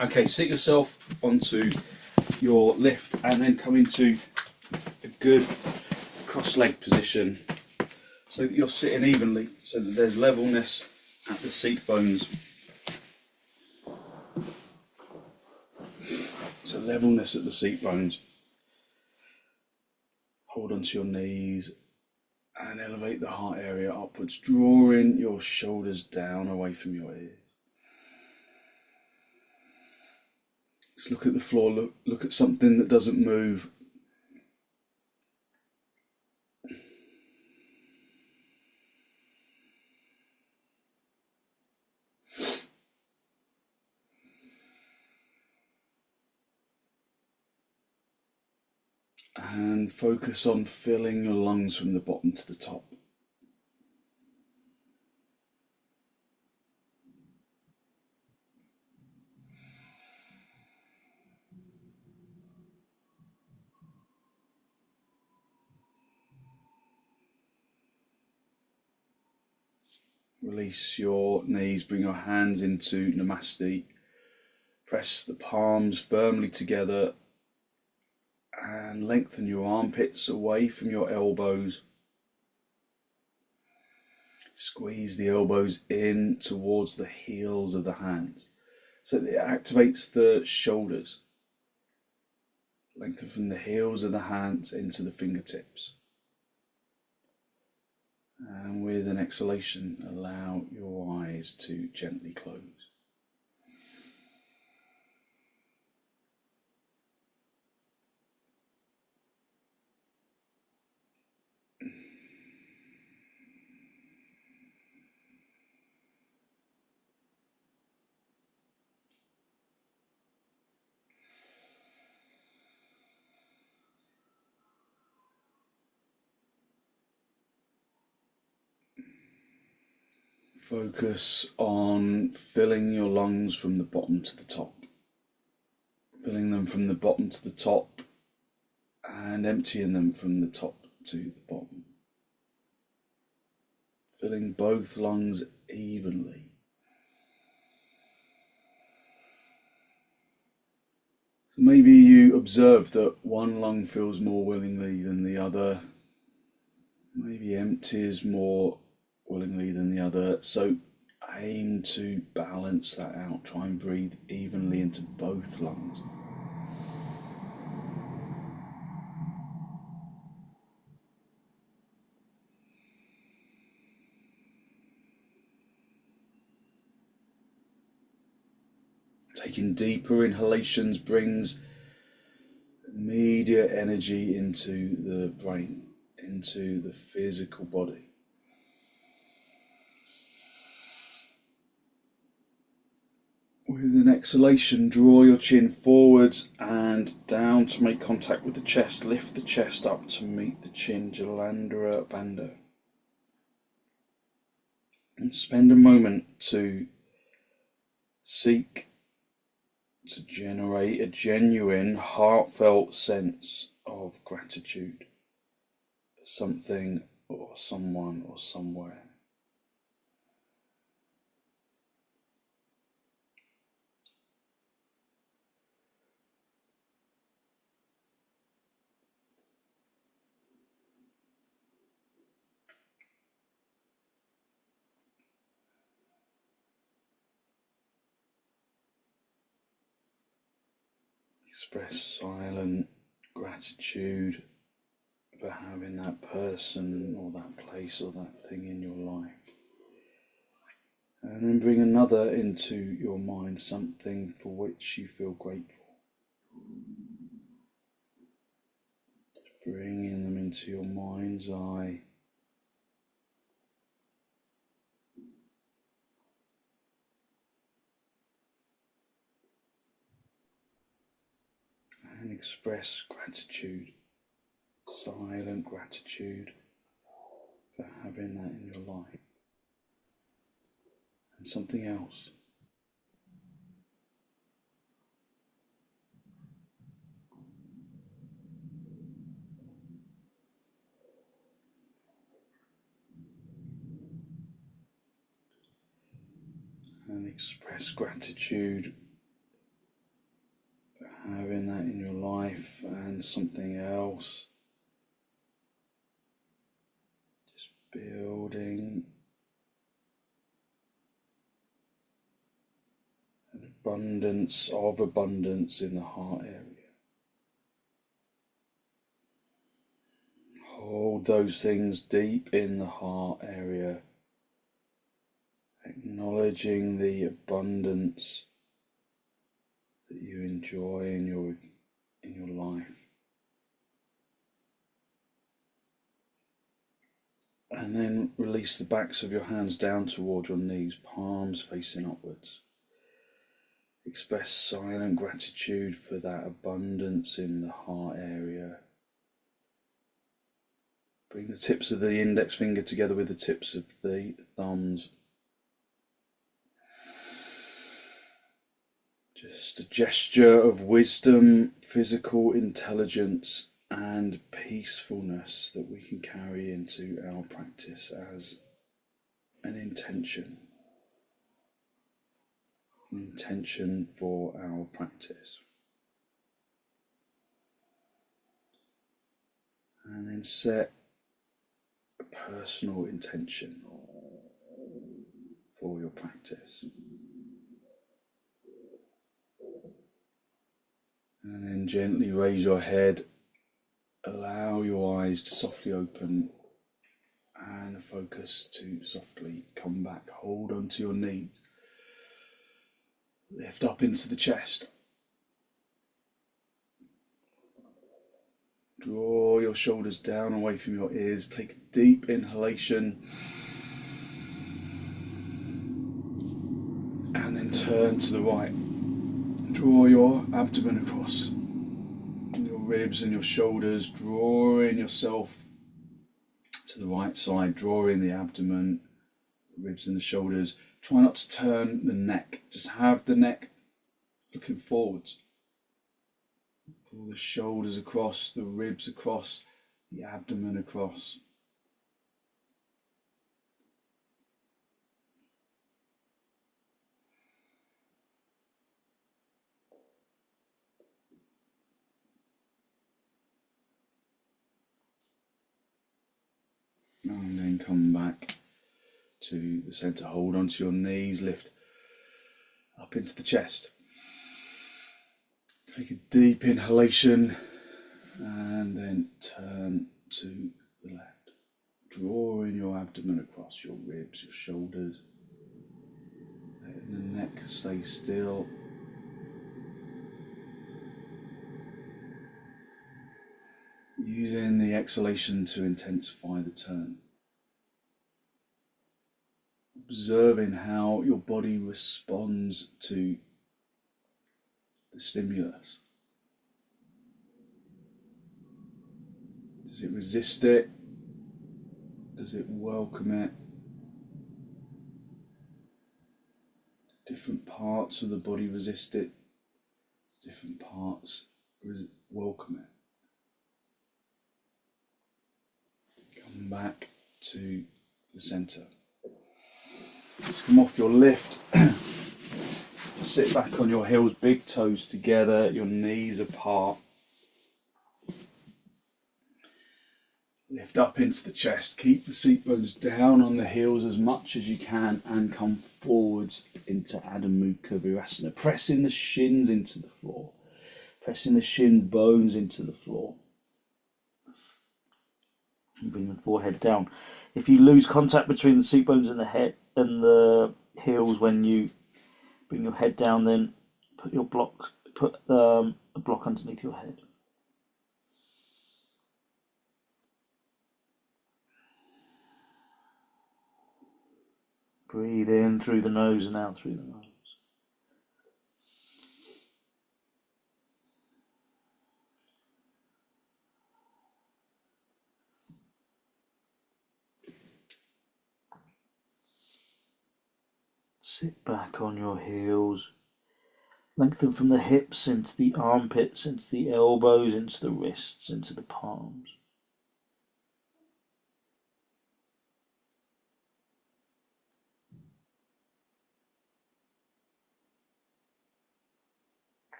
Okay, sit yourself onto your lift and then come into a good cross-leg position so that you're sitting evenly, so that there's levelness at the seat bones. So levelness at the seat bones. Hold onto your knees and elevate the heart area upwards, drawing your shoulders down away from your ears. Just look at the floor, look at something that doesn't move. And focus on filling your lungs from the bottom to the top. Release your knees, bring your hands into Namaste. Press the palms firmly together and lengthen your armpits away from your elbows. Squeeze the elbows in towards the heels of the hands so that it activates the shoulders. Lengthen from the heels of the hands into the fingertips. And with an exhalation, allow your eyes to gently close. Focus on filling your lungs from the bottom to the top. Filling them from the bottom to the top and emptying them from the top to the bottom. Filling both lungs evenly. Maybe you observe that one lung fills more willingly than the other. Maybe empties more willingly than the other. So aim to balance that out. Try and breathe evenly into both lungs. Taking deeper inhalations brings immediate energy into the brain, into the physical body. With an exhalation, draw your chin forwards and down to make contact with the chest. Lift the chest up to meet the chin, Jalandhara Bandha. And spend a moment to seek to generate a genuine, heartfelt sense of gratitude for something or someone or somewhere. Express silent gratitude for having that person or that place or that thing in your life. And then bring another into your mind, something for which you feel grateful. Bringing them into your mind's eye. And express gratitude, silent gratitude for having that in your life. And something else. And express gratitude having that in your life and something else. Just building an abundance in the heart area. Hold those things deep in the heart area, acknowledging the abundance that you enjoy in your life. And then release the backs of your hands down toward your knees, palms facing upwards. Express silent gratitude for that abundance in the heart area. Bring the tips of the index finger together with the tips of the thumbs. Just a gesture of wisdom, physical intelligence, and peacefulness that we can carry into our practice as an intention. An intention for our practice. And then set a personal intention for your practice. And then gently raise your head, allow your eyes to softly open and the focus to softly come back. Hold onto your knees, lift up into the chest. Draw your shoulders down away from your ears, take a deep inhalation and then turn to the right. Draw your abdomen across your ribs and your shoulders, drawing yourself to the right side, drawing the abdomen, the ribs and the shoulders. Try not to turn the neck, just have the neck looking forwards. Pull the shoulders across, the ribs across, the abdomen across. And then come back to the center. Hold onto your knees, lift up into the chest. Take a deep inhalation and then turn to the left. Drawing your abdomen across your ribs, your shoulders. Letting the neck stay still. Using the exhalation to intensify the turn. Observing how your body responds to the stimulus. Does it resist it? Does it welcome it? Different parts of the body resist it. Different parts welcome it. Come back to the center. Just come off your lift. Sit back on your heels, big toes together, your knees apart. Lift up into the chest. Keep the seat bones down on the heels as much as you can and come forwards into Adho Mukha Virasana. Pressing the shins into the floor. Pressing the shin bones into the floor. And bring the forehead down. If you lose contact between the seat bones and the head and the heels when you bring your head down, then put a block underneath your head. Breathe in through the nose and out through the nose. Sit back on your heels. Lengthen from the hips into the armpits, into the elbows, into the wrists, into the palms.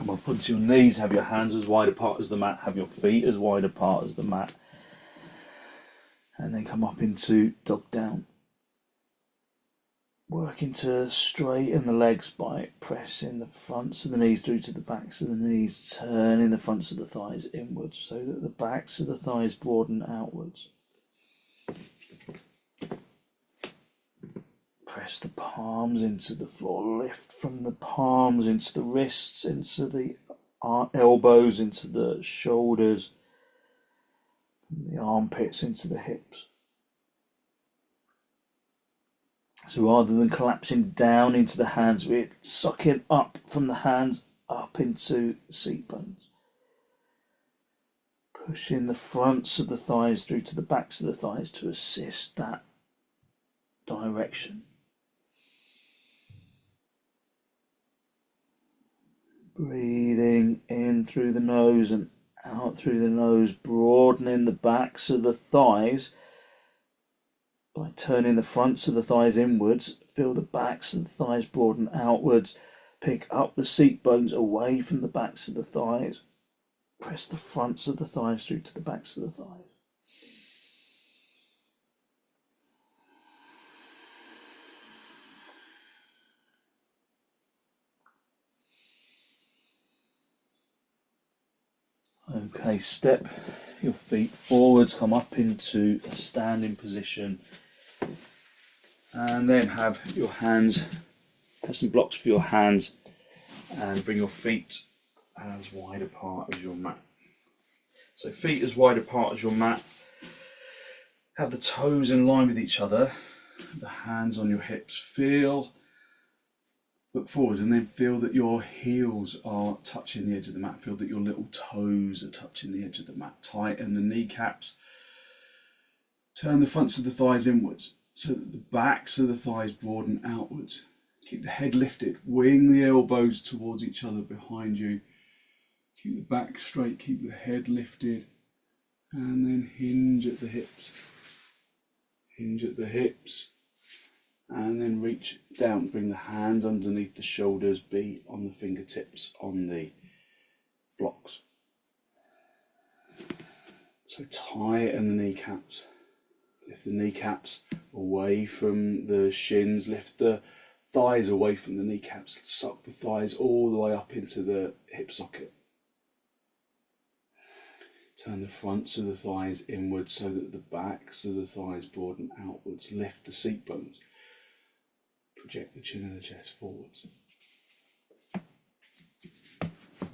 Come up onto your knees, have your hands as wide apart as the mat, have your feet as wide apart as the mat. And then come up into dog down. Working to straighten the legs by pressing the fronts of the knees through to the backs of the knees, turning the fronts of the thighs inwards so that the backs of the thighs broaden outwards. Press the palms into the floor, lift from the palms into the wrists, into the elbows, into the shoulders, the armpits into the hips. So rather than collapsing down into the hands, we're sucking up from the hands up into the seat bones. Pushing the fronts of the thighs through to the backs of the thighs to assist that direction. Breathing in through the nose and out through the nose, broadening the backs of the thighs by turning the fronts of the thighs inwards. Feel the backs of the thighs broaden outwards. Pick up the seat bones away from the backs of the thighs. Press the fronts of the thighs through to the backs of the thighs. Okay, step your feet forwards, come up into a standing position, and then have your hands, have some blocks for your hands, and bring your feet as wide apart as your mat. So feet as wide apart as your mat, have the toes in line with each other, the hands on your hips, look forward and then feel that your heels are touching the edge of the mat. Feel that your little toes are touching the edge of the mat. Tighten the kneecaps. Turn the fronts of the thighs inwards so that the backs of the thighs broaden outwards. Keep the head lifted. Wing the elbows towards each other behind you. Keep the back straight. Keep the head lifted. And then hinge at the hips. Hinge at the hips. And then reach down, bring the hands underneath the shoulders, be on the fingertips, on the blocks. So tighten the kneecaps, lift the kneecaps away from the shins, lift the thighs away from the kneecaps, suck the thighs all the way up into the hip socket. Turn the fronts of the thighs inwards so that the backs of the thighs broaden outwards, lift the seat bones. Project the chin and the chest forwards.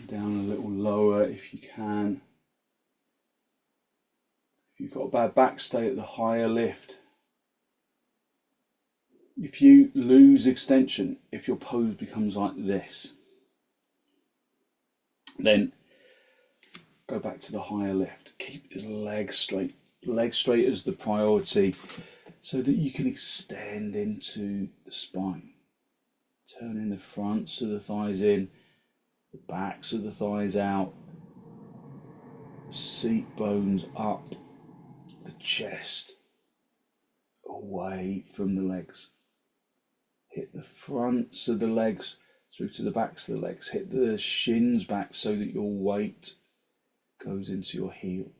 Down a little lower if you can. If you've got a bad back, stay at the higher lift. If you lose extension, if your pose becomes like this, then go back to the higher lift. Keep the legs straight. Legs straight is the priority, so that you can extend into the spine. Turning the fronts of the thighs in, the backs of the thighs out, seat bones up, the chest away from the legs. Hit the fronts of the legs through to the backs of the legs. Hit the shins back so that your weight goes into your heels.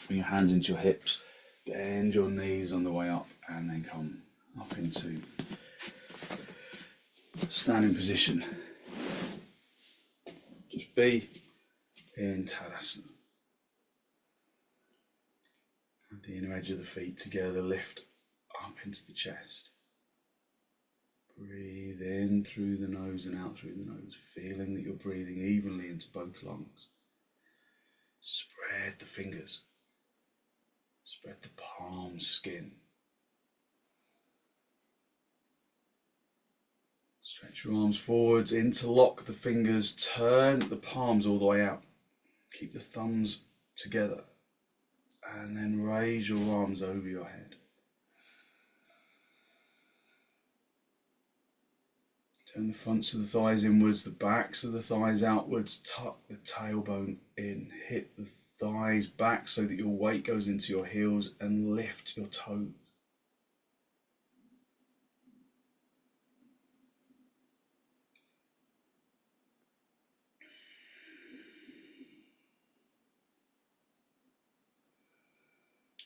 Bring your hands into your hips, bend your knees on the way up, and then come up into standing position. Just be in Tadasana. Have the inner edge of the feet together, lift up into the chest. Breathe in through the nose and out through the nose, feeling that you're breathing evenly into both lungs. Spread the fingers. Spread the palm skin. Stretch your arms forwards, interlock the fingers, turn the palms all the way out. Keep the thumbs together and then raise your arms over your head. Turn the fronts of the thighs inwards, the backs of the thighs outwards, tuck the tailbone in, hit the thighs back so that your weight goes into your heels, and lift your toes.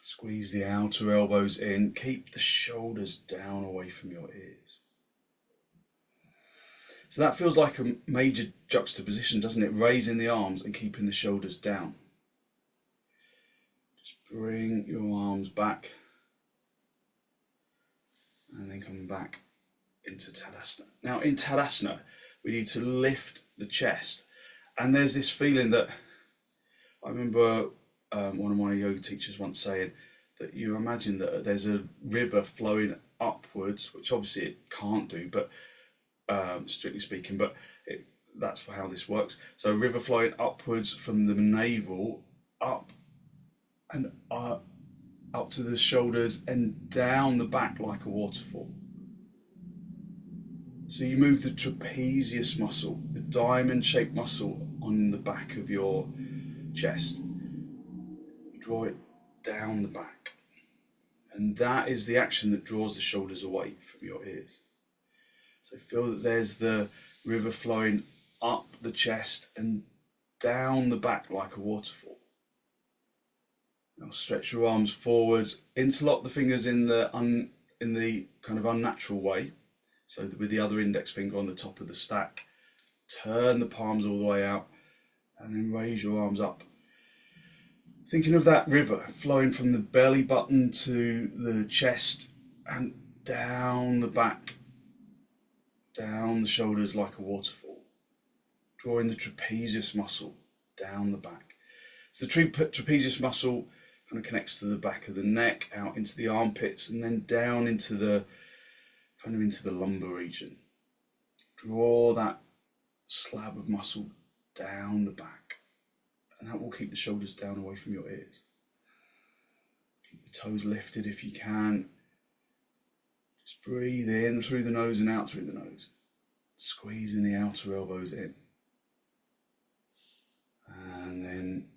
Squeeze the outer elbows in. Keep the shoulders down away from your ears. So that feels like a major juxtaposition, doesn't it? Raising the arms and keeping the shoulders down. Just bring your arms back and then come back into Tadasana. Now in Tadasana, we need to lift the chest. And there's this feeling that, I remember one of my yoga teachers once saying that you imagine that there's a river flowing upwards, which obviously it can't do, but strictly speaking, but that's how this works. So a river flowing upwards from the navel up and up to the shoulders and down the back like a waterfall. So you move the trapezius muscle, the diamond-shaped muscle on the back of your chest. You draw it down the back. And that is the action that draws the shoulders away from your ears. So feel that there's the river flowing up the chest and down the back like a waterfall. Now stretch your arms forwards, interlock the fingers in the kind of unnatural way. So with the other index finger on the top of the stack, turn the palms all the way out and then raise your arms up. Thinking of that river flowing from the belly button to the chest and down the back, down the shoulders like a waterfall. Drawing the trapezius muscle down the back. So the trapezius muscle kind of connects to the back of the neck, out into the armpits, and then down into the lumbar region. Draw that slab of muscle down the back, and that will keep the shoulders down away from your ears. Keep the toes lifted if you can. Just breathe in through the nose and out through the nose. Squeezing the outer elbows in. And then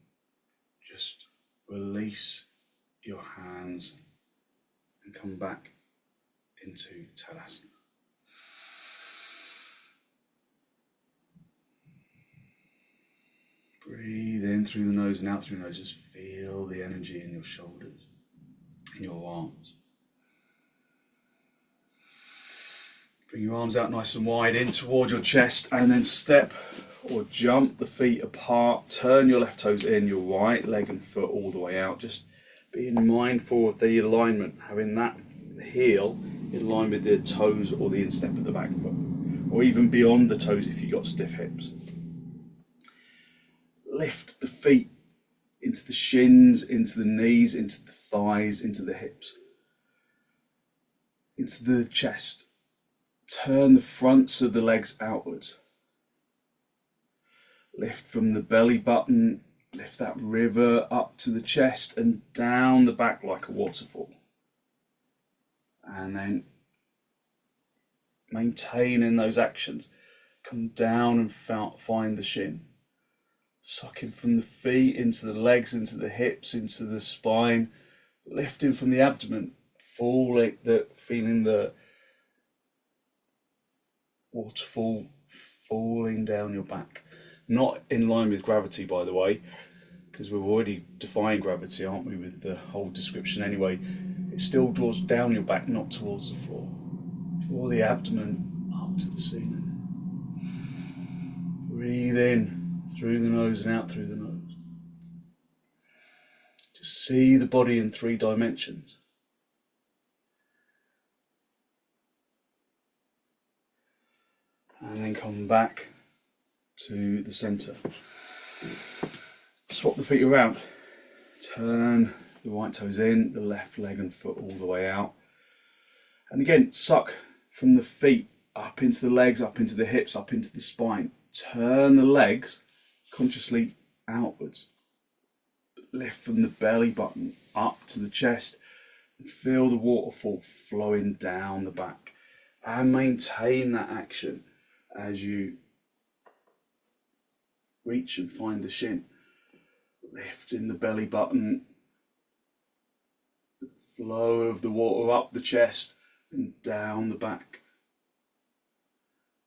just release your hands and come back into Tadasana. Breathe in through the nose and out through the nose. Just feel the energy in your shoulders, in your arms. Bring your arms out nice and wide in toward your chest, and then step or jump the feet apart. Turn your left toes in, your right leg and foot all the way out. Just being mindful of the alignment, having that heel in line with the toes or the instep of the back foot, or even beyond the toes if you've got stiff hips. Lift the feet into the shins, into the knees, into the thighs, into the hips, into the chest. Turn the fronts of the legs outwards. Lift from the belly button, lift that river up to the chest and down the back like a waterfall. And then maintain in those actions. Come down and find the shin. Sucking from the feet into the legs, into the hips, into the spine. Lifting from the abdomen, feeling the waterfall falling down your back. Not in line with gravity, by the way, because we're already defying gravity, aren't we, with the whole description anyway. It still draws down your back, not towards the floor. Draw the abdomen up to the ceiling. Breathe in through the nose and out through the nose. Just see the body in 3 dimensions. And then come back to the center. Swap the feet around. Turn the right toes in, the left leg and foot all the way out. And again, suck from the feet up into the legs, up into the hips, up into the spine. Turn the legs consciously outwards. Lift from the belly button up to the chest. And feel the waterfall flowing down the back. And maintain that action as you reach and find the shin. lifting the belly button, the flow of the water up the chest and down the back.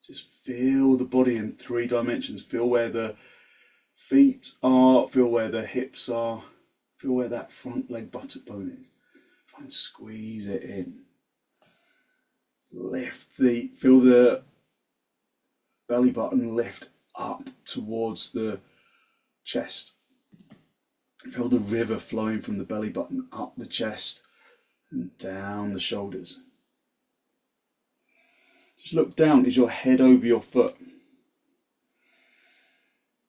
Just feel the body in 3 dimensions. Feel where the feet are, feel where the hips are, feel where that front leg buttock bone is. Try and squeeze it in. Feel the belly button lift up towards the chest. Feel the river flowing from the belly button up the chest and down the shoulders. Just look down. Is your head over your foot?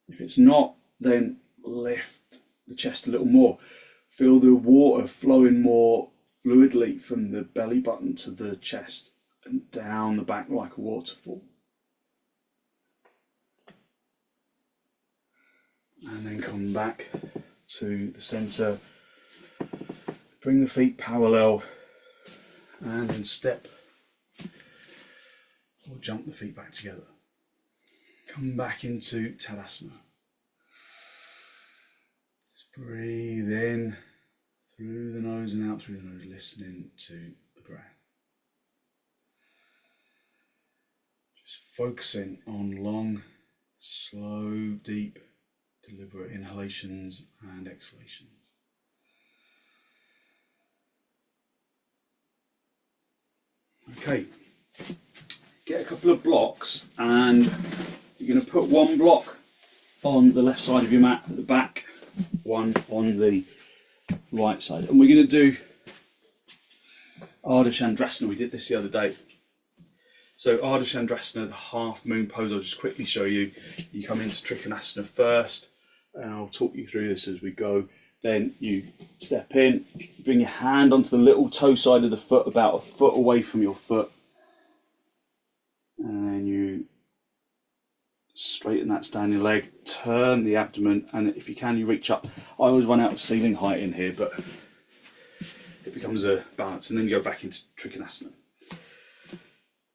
If it's not, then lift the chest a little more. Feel the water flowing more fluidly from the belly button to the chest and down the back like a waterfall. And then come back to the center. Bring the feet parallel and then step or jump the feet back together. Come back into Tadasana. Just breathe in through the nose and out through the nose, listening to the breath. Just focusing on long, slow, deep, deliberate inhalations and exhalations. Okay, get a couple of blocks and you're going to put one block on the left side of your mat at the back, one on the right side. And we're going to do ardha chandrasana. We did this the other day. So ardha chandrasana, the half moon pose, I'll just quickly show you. You come into trikonasana first, and I'll talk you through this as we go. Then you step in, bring your hand onto the little toe side of the foot, about a foot away from your foot. And then you straighten that standing leg, turn the abdomen, and if you can, you reach up. I always run out of ceiling height in here, but it becomes a balance, and then you go back into trikonasana.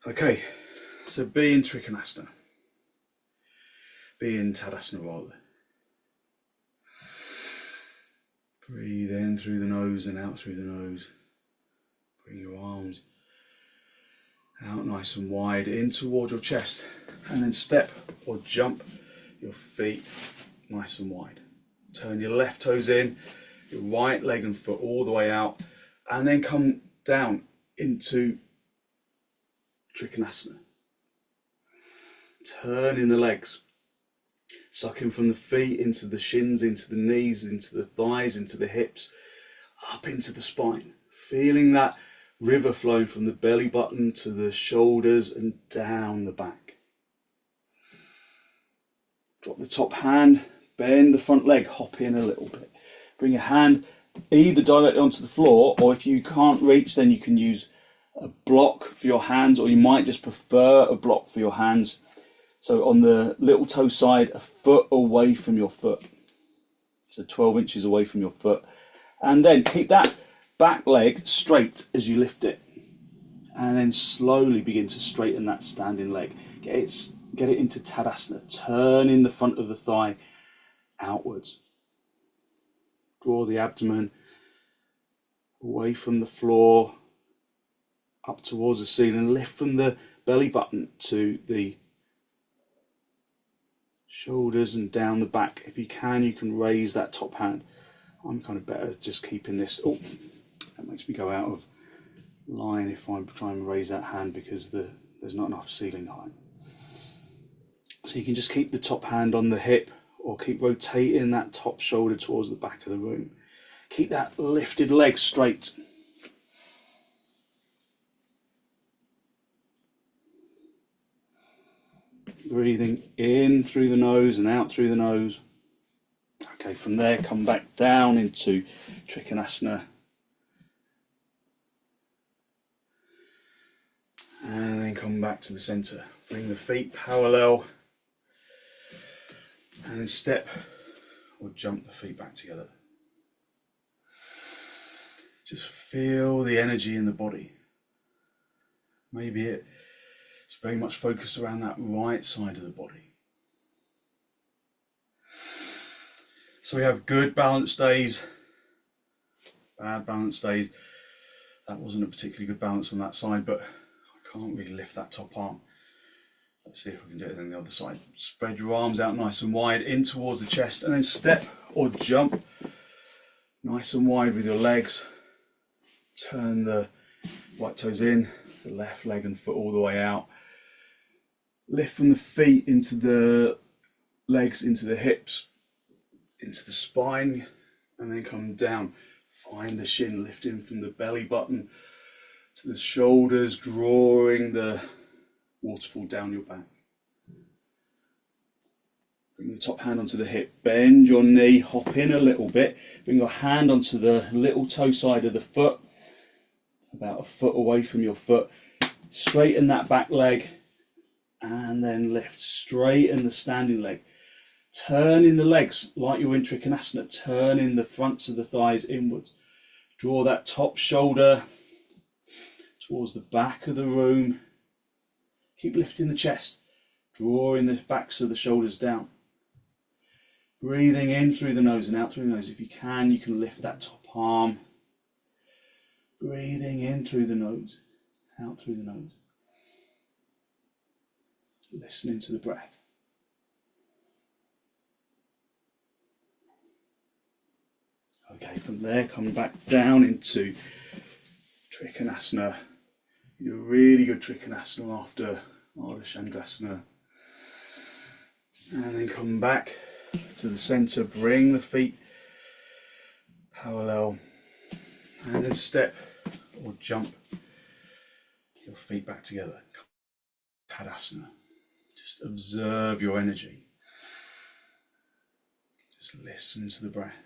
Okay, so be in trikonasana. Be in Tadasana rather. Breathe in through the nose and out through the nose. Bring your arms out nice and wide in towards your chest, and then step or jump your feet nice and wide. Turn your left toes in, your right leg and foot all the way out, and then come down into trikonasana. Turn in the legs, sucking from the feet into the shins, into the knees, into the thighs, into the hips, up into the spine, feeling that river flowing from the belly button to the shoulders and down the back. Drop the top hand, bend the front leg, hop in a little bit. Bring your hand either directly onto the floor, or if you can't reach, then you can use a block for your hands, or you might just prefer a block for your hands. So on the little toe side, a foot away from your foot. So 12 inches away from your foot. And then keep that back leg straight as you lift it, and then slowly begin to straighten that standing leg. Get it into Tadasana, turning the front of the thigh outwards. Draw the abdomen away from the floor, up towards the ceiling. Lift from the belly button to the shoulders and down the back. If you can raise that top hand. I'm kind of better just keeping this. Oh, that makes me go out of line if I'm trying to raise that hand because there's not enough ceiling height. So you can just keep the top hand on the hip, or keep rotating that top shoulder towards the back of the room. Keep that lifted leg straight. Breathing in through the nose and out through the nose. Okay, from there come back down into trikonasana. And then come back to the center. Bring the feet parallel. And then step or jump the feet back together. Just feel the energy in the body. Maybe it's very much focused around that right side of the body. So we have good balance days, bad balance days. That wasn't a particularly good balance on that side, but I can't really lift that top arm. Let's see if we can do it on the other side. Spread your arms out nice and wide in towards the chest, and then step or jump nice and wide with your legs. Turn the right toes in, the left leg and foot all the way out. Lift from the feet into the legs, into the hips, into the spine, and then come down. Find the shin lifting from the belly button to the shoulders, drawing the waterfall down your back. Bring the top hand onto the hip, bend your knee, hop in a little bit, bring your hand onto the little toe side of the foot, about a foot away from your foot. Straighten that back leg and then lift. Straighten the standing leg. Turning the legs like you're in trikonasana, turning the fronts of the thighs inwards. Draw that top shoulder towards the back of the room. Keep lifting the chest, drawing the backs of the shoulders down. Breathing in through the nose and out through the nose. If you can lift that top arm. Breathing in through the nose, out through the nose. Listening to the breath. Okay, from there, come back down into trikonasana. You do a really good trikonasana after ardha chandrasana. And then come back to the center, bring the feet parallel, and then step or jump your feet back together. Baddangulyasana. Just observe your energy. Just listen to the breath.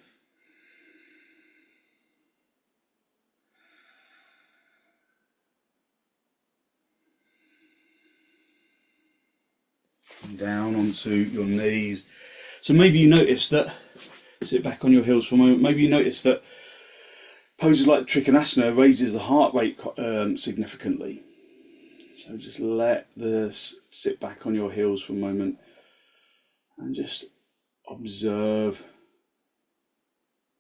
Come down onto your knees. So maybe you notice that, sit back on your heels for a moment, maybe you notice that poses like trikonasana raises the heart rate significantly. So just sit back on your heels for a moment and just observe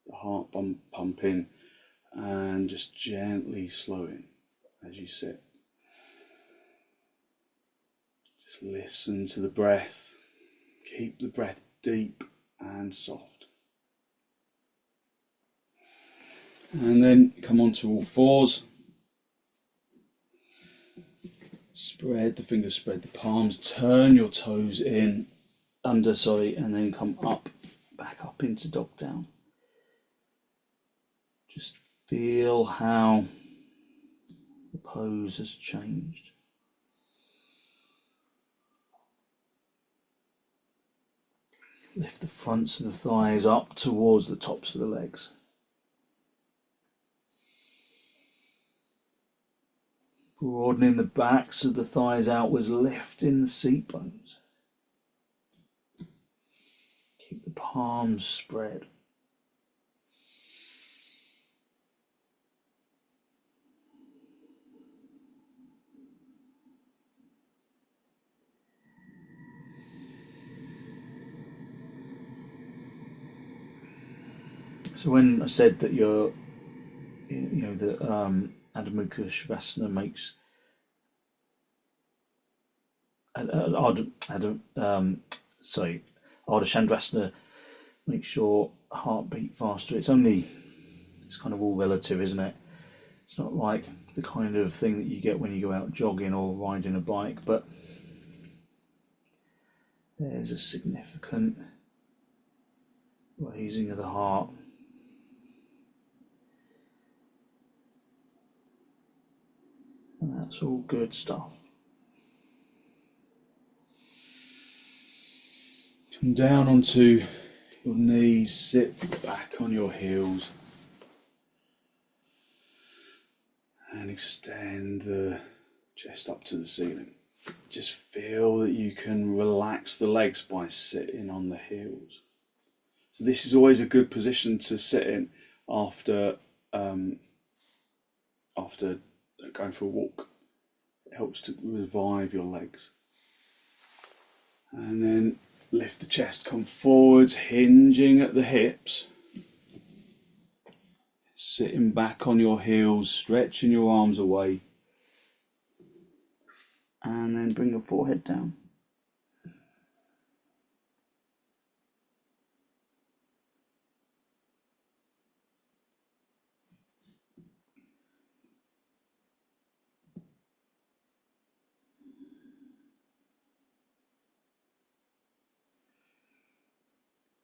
the heart pumping and just gently slowing as you sit. Just listen to the breath. Keep the breath deep and soft. And then come onto all fours. Spread the fingers, spread the palms, turn your toes in, and then come up, back up into dog down. Just feel how the pose has changed. Lift the fronts of the thighs up towards the tops of the legs. Broadening the backs of the thighs outwards, lifting the seat bones. Keep the palms spread. So when I said that that advisable makes ardha chandrasana makes your heart beat faster. It's kind of all relative, isn't it? It's not like the kind of thing that you get when you go out jogging or riding a bike, but there's a significant raising of the heart. And that's all good stuff. Come down onto your knees, sit back on your heels, and extend the chest up to the ceiling. Just feel that you can relax the legs by sitting on the heels. So this is always a good position to sit in after going for a walk. It helps to revive your legs. And then Lift the chest, come forwards, hinging at the hips. Sitting back on your heels, stretching your arms away. And then bring your forehead down.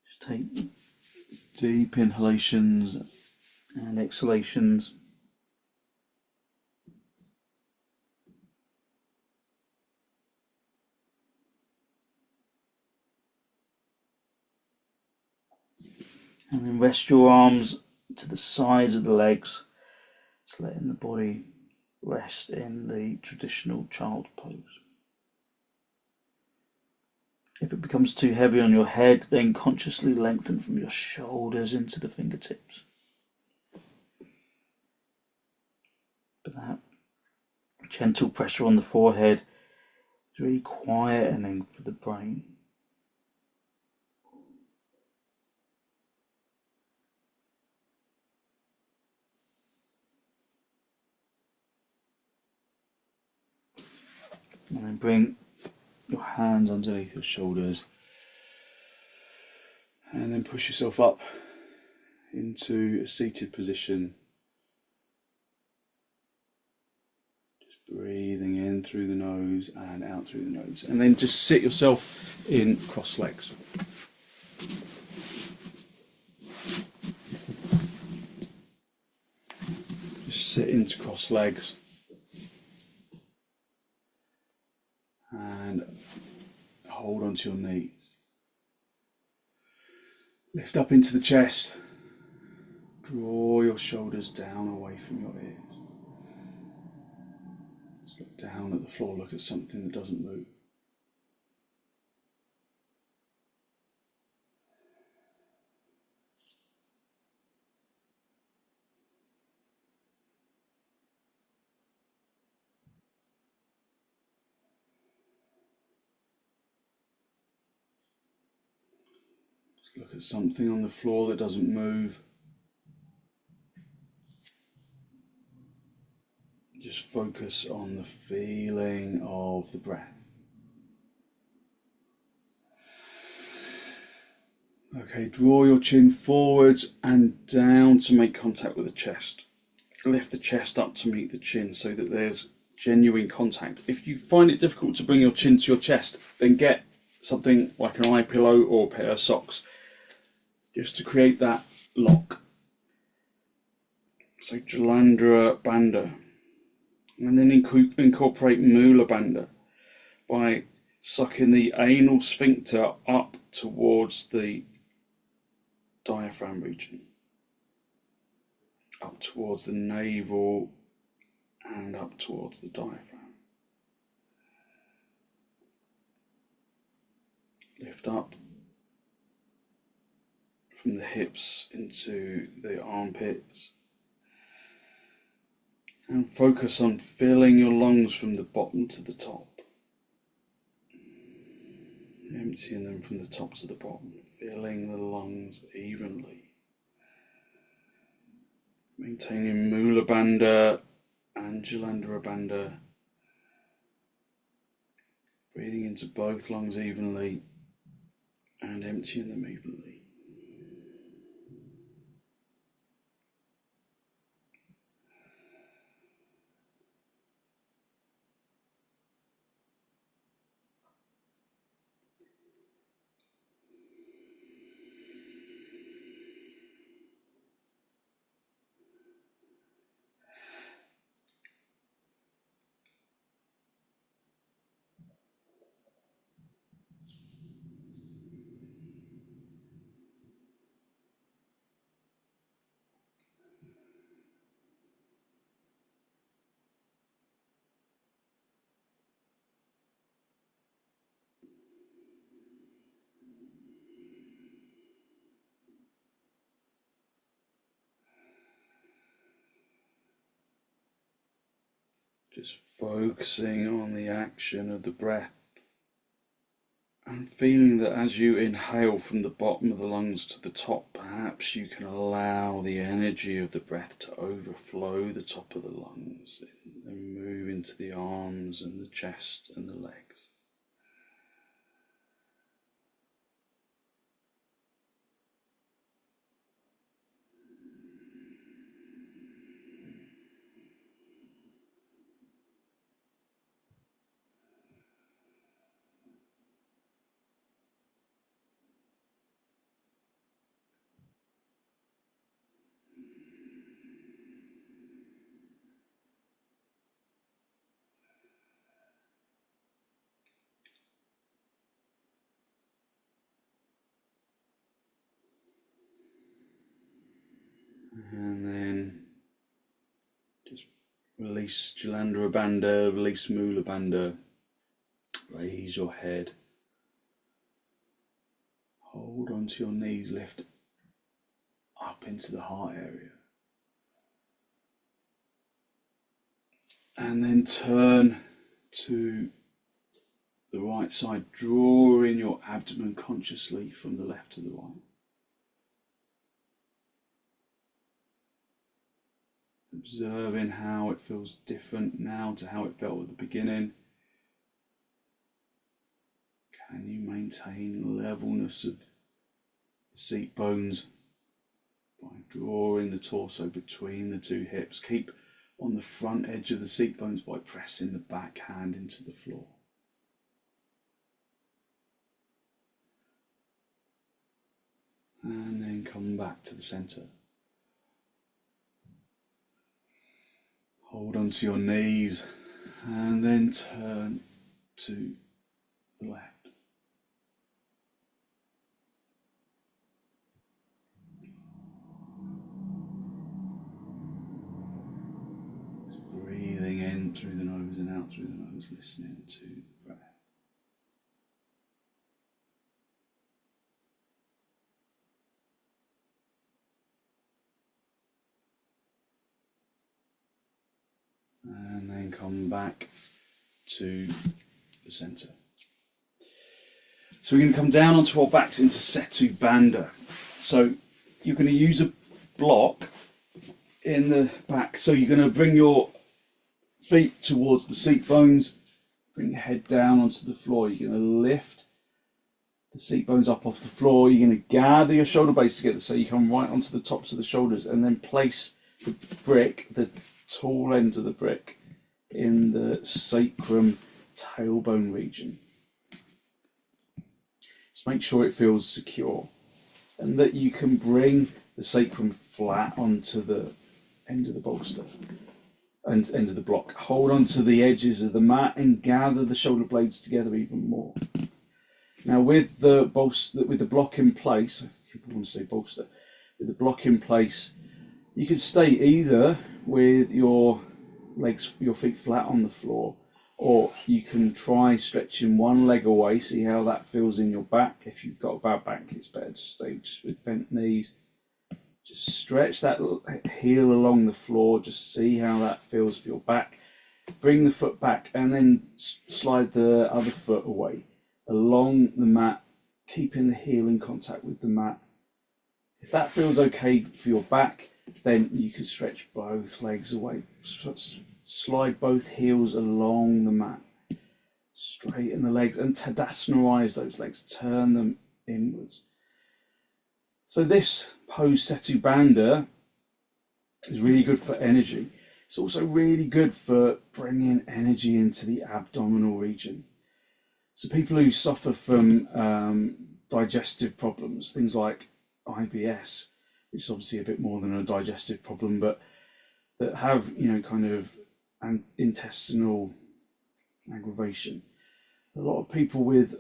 Just take deep inhalations and exhalations. And then rest your arms to the sides of the legs, just letting the body rest in the traditional child's pose. If it becomes too heavy on your head, then consciously lengthen from your shoulders into the fingertips. But that gentle pressure on the forehead is really quietening for the brain. And then bring your hands underneath your shoulders. And then push yourself up into a seated position. Just breathing in through the nose and out through the nose. And then just sit yourself in cross legs. Just sit into cross legs. And hold onto your knees. Lift up into the chest. Draw your shoulders down away from your ears. Just look down at the floor, look at something that doesn't move. Just look at something on the floor that doesn't move. Just focus on the feeling of the breath. Okay, draw your chin forwards and down to make contact with the chest. Lift the chest up to meet the chin so that there's genuine contact. If you find it difficult to bring your chin to your chest, then get something like an eye pillow or a pair of socks just to create that lock. So Jalandhara bandha. And then incorporate mula bandha by sucking the anal sphincter up towards the diaphragm region, up towards the navel and up towards the diaphragm. Lift up from the hips into the armpits and focus on filling your lungs from the bottom to the top. Emptying them from the top to the bottom, filling the lungs evenly. Maintaining Mula Bandha and Jalandhara Bandha. Breathing into both lungs evenly and emptying them evenly. Just focusing on the action of the breath And feeling that as you inhale from the bottom of the lungs to the top, perhaps you can allow the energy of the breath to overflow the top of the lungs and move into the arms and the chest and the legs. And then just release Jalandhara Bandha, release Mula Bandha. Raise your head. Hold onto your knees, lift up into the heart area. And then turn to the right side, drawing your abdomen consciously from the left to the right. Observing how it feels different now to how it felt at the beginning. Can you maintain levelness of the seat bones by drawing the torso between the two hips? Keep on the front edge of the seat bones by pressing the back hand into the floor. And then come back to the center. Hold onto your knees and then turn to the left. Just breathing in through the nose and out through the nose, listening to the breath. And then come back to the center. So we're going to come down onto our backs into setubandha. So you're going to use a block in the back. So you're going to bring your feet towards the seat bones, bring your head down onto the floor. You're going to lift the seat bones up off the floor. You're going to gather your shoulder blades together so you come right onto the tops of the shoulders, and then place the brick, the tall end of the brick, in the sacrum tailbone region. Just make sure it feels secure and that you can bring the sacrum flat onto the end of the bolster and end of the block. Hold onto the edges of the mat and gather the shoulder blades together even more. Now with the block in place, people want to say bolster, with the block in place, you can stay either with your legs, your feet flat on the floor, or you can try stretching one leg away, see how that feels in your back. If you've got a bad back, it's better to stay just with bent knees. Just stretch that heel along the floor, just see how that feels for your back. Bring the foot back and then slide the other foot away along the mat, keeping the heel in contact with the mat. If that feels okay for your back, then you can stretch both legs away. Slide both heels along the mat. Straighten the legs and tadasanaize those legs. Turn them inwards. So this pose, setubandha, is really good for energy. It's also really good for bringing energy into the abdominal region. So people who suffer from digestive problems, things like IBS, which is obviously a bit more than a digestive problem, but that have, kind of intestinal aggravation. A lot of people with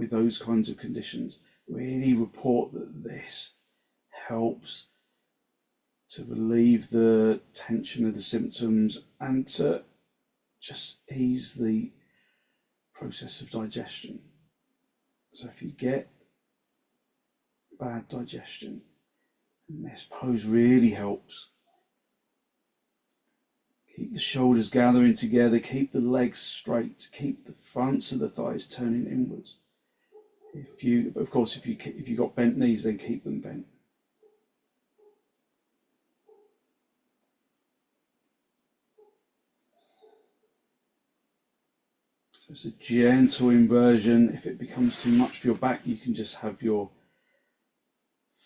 those kinds of conditions really report that this helps to relieve the tension of the symptoms and to just ease the process of digestion. So if you get bad digestion, this pose really helps. Keep the shoulders gathering together, keep the legs straight, keep the fronts of the thighs turning inwards. Of course, if you've got bent knees, then keep them bent. So it's a gentle inversion. If it becomes too much for your back, you can just have your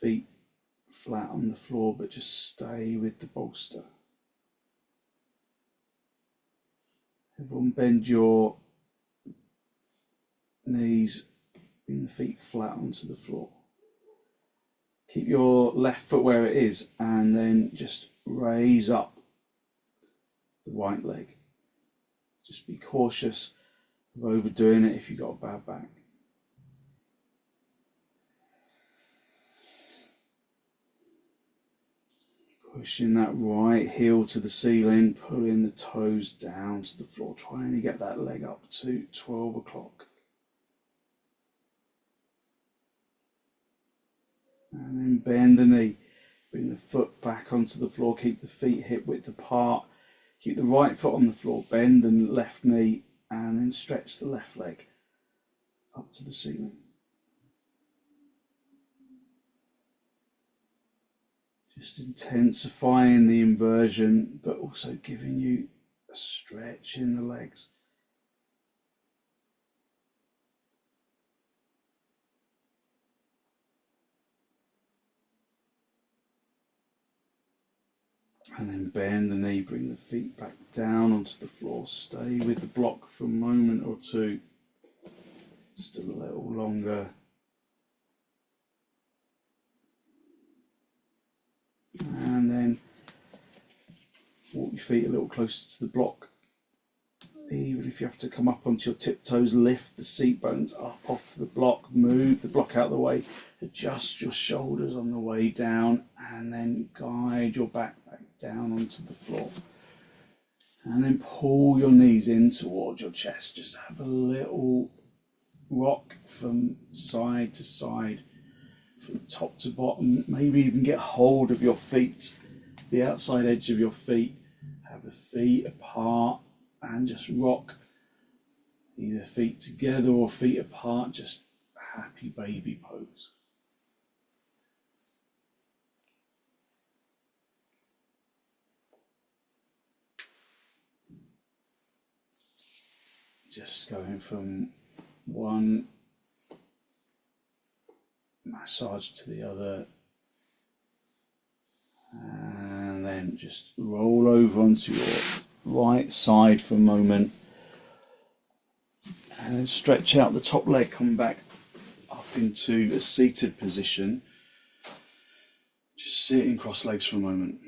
feet flat on the floor, but just stay with the bolster. Everyone bend your knees, bring the feet flat onto the floor. Keep your left foot where it is and then just raise up the right leg. Just be cautious of overdoing it if you've got a bad back. Pushing that right heel to the ceiling, pulling the toes down to the floor, trying to get that leg up to 12 o'clock. And then bend the knee, bring the foot back onto the floor, keep the feet hip width apart, keep the right foot on the floor, bend the left knee, and then stretch the left leg up to the ceiling. Just intensifying the inversion, but also giving you a stretch in the legs. And then bend the knee, bring the feet back down onto the floor. Stay with the block for a moment or two, just a little longer. And then walk your feet a little closer to the block. Even if you have to come up onto your tiptoes, lift the seat bones up off the block, move the block out of the way, adjust your shoulders on the way down, and then guide your back down onto the floor. And then pull your knees in towards your chest. Just have a little rock from side to side, from top to bottom. Maybe even get hold of your feet, the outside edge of your feet. Have the feet apart and just rock, either feet together or feet apart, just happy baby pose. Just going from one massage to the other, and then just roll over onto your right side for a moment, and then stretch out the top leg, come back up into a seated position. Just sitting cross legs for a moment,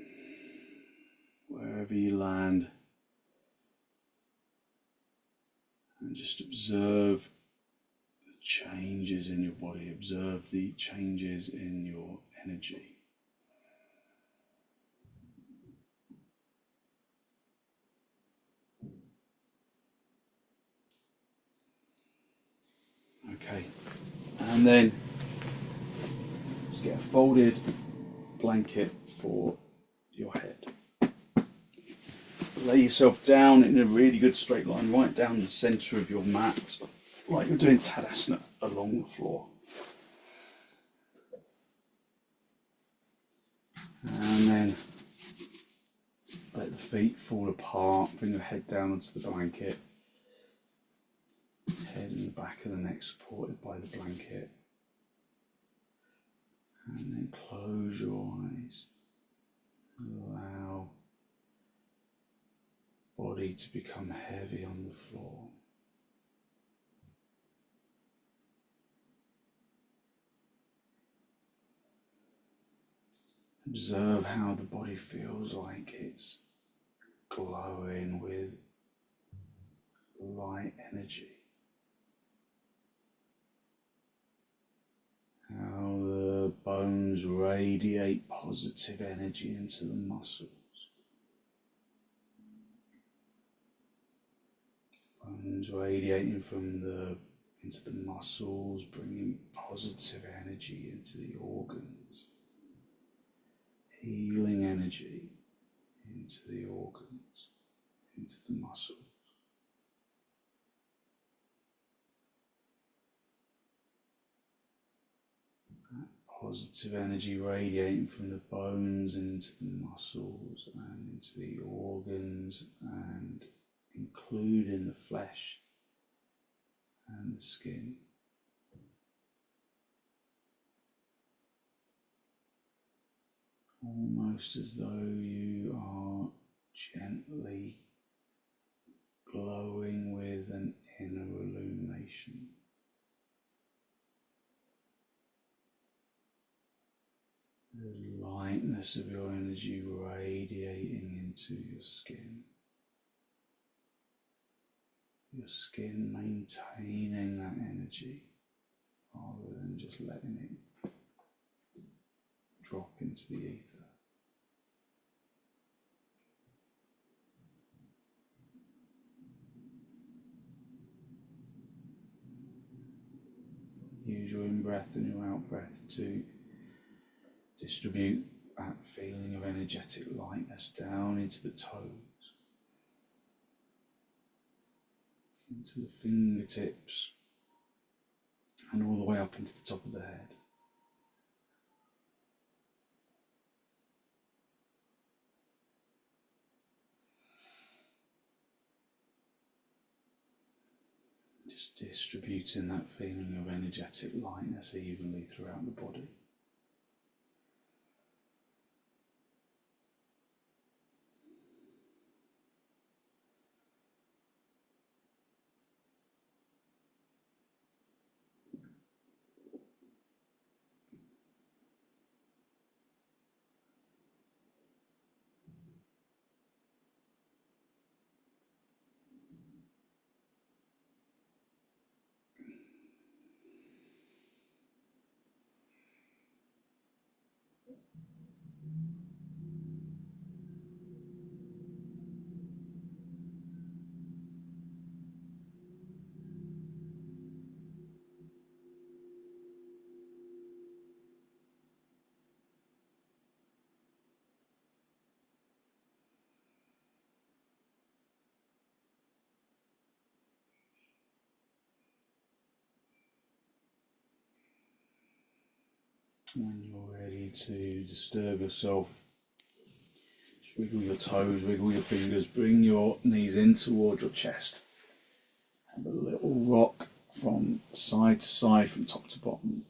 wherever you land, and just observe the changes in your body, observe the changes in your energy. Okay, and then just get a folded blanket for your head. Lay yourself down in a really good straight line, right down the centre of your mat, like you're doing Tadasana along the floor. And then let the feet fall apart, bring your head down onto the blanket. Head and the back of the neck supported by the blanket. And then close your eyes. Allow body to become heavy on the floor. Observe how the body feels like it's glowing with light energy. How the bones radiate positive energy into the muscles. Bones radiating into the muscles, bringing positive energy into the organs. Healing energy into the organs, into the muscles. Positive energy radiating from the bones and into the muscles and into the organs and including the flesh and the skin. Almost as though you are gently glowing with an inner illumination. The lightness of your energy radiating into your skin maintaining that energy rather than just letting it drop into the ether. Use your in-breath and your out-breath to distribute that feeling of energetic lightness down into the toes, into the fingertips, and all the way up into the top of the head. Just distributing that feeling of energetic lightness evenly throughout the body. When you're ready to disturb yourself, just wiggle your toes, wiggle your fingers, bring your knees in towards your chest. Have a little rock from side to side, from top to bottom.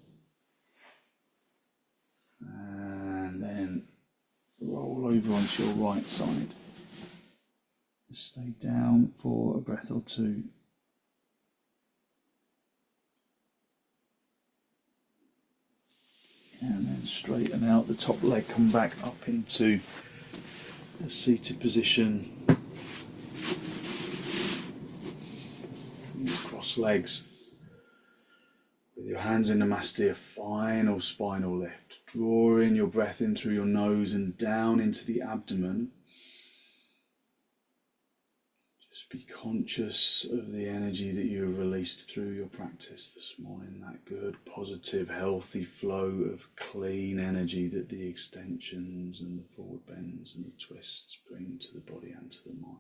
And then roll over onto your right side. Just stay down for a breath or two. And then straighten out the top leg, come back up into the seated position. Cross legs. With your hands in Namaste, a final spinal lift. Drawing your breath in through your nose and down into the abdomen. Just be conscious of the energy that you have released through your practice this morning, that good, positive, healthy flow of clean energy that the extensions and the forward bends and the twists bring to the body and to the mind.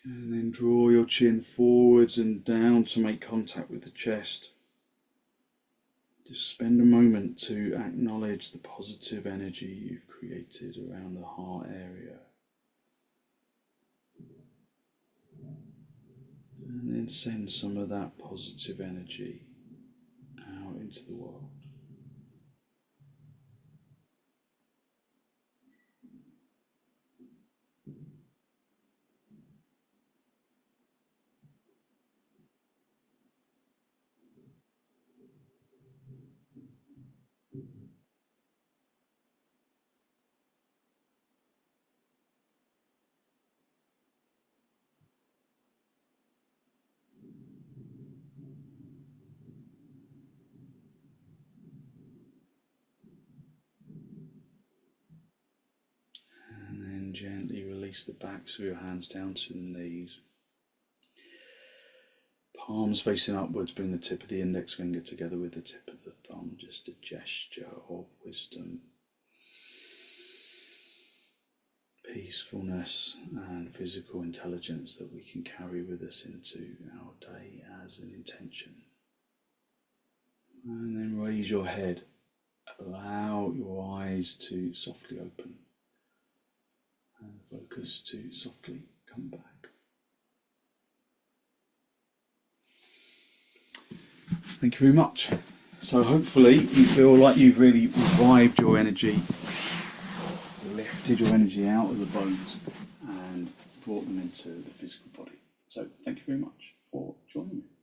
And then draw your chin forwards and down to make contact with the chest. Just spend a moment to acknowledge the positive energy you've created around the heart area. And then send some of that positive energy out into the world. Gently release the backs of your hands down to the knees. Palms facing upwards, bring the tip of the index finger together with the tip of the thumb, just a gesture of wisdom, peacefulness and physical intelligence that we can carry with us into our day as an intention. And then raise your head. Allow your eyes to softly open and focus to softly come back. Thank you very much. So hopefully you feel like you've really revived your energy, lifted your energy out of the bones and brought them into the physical body. So thank you very much for joining me.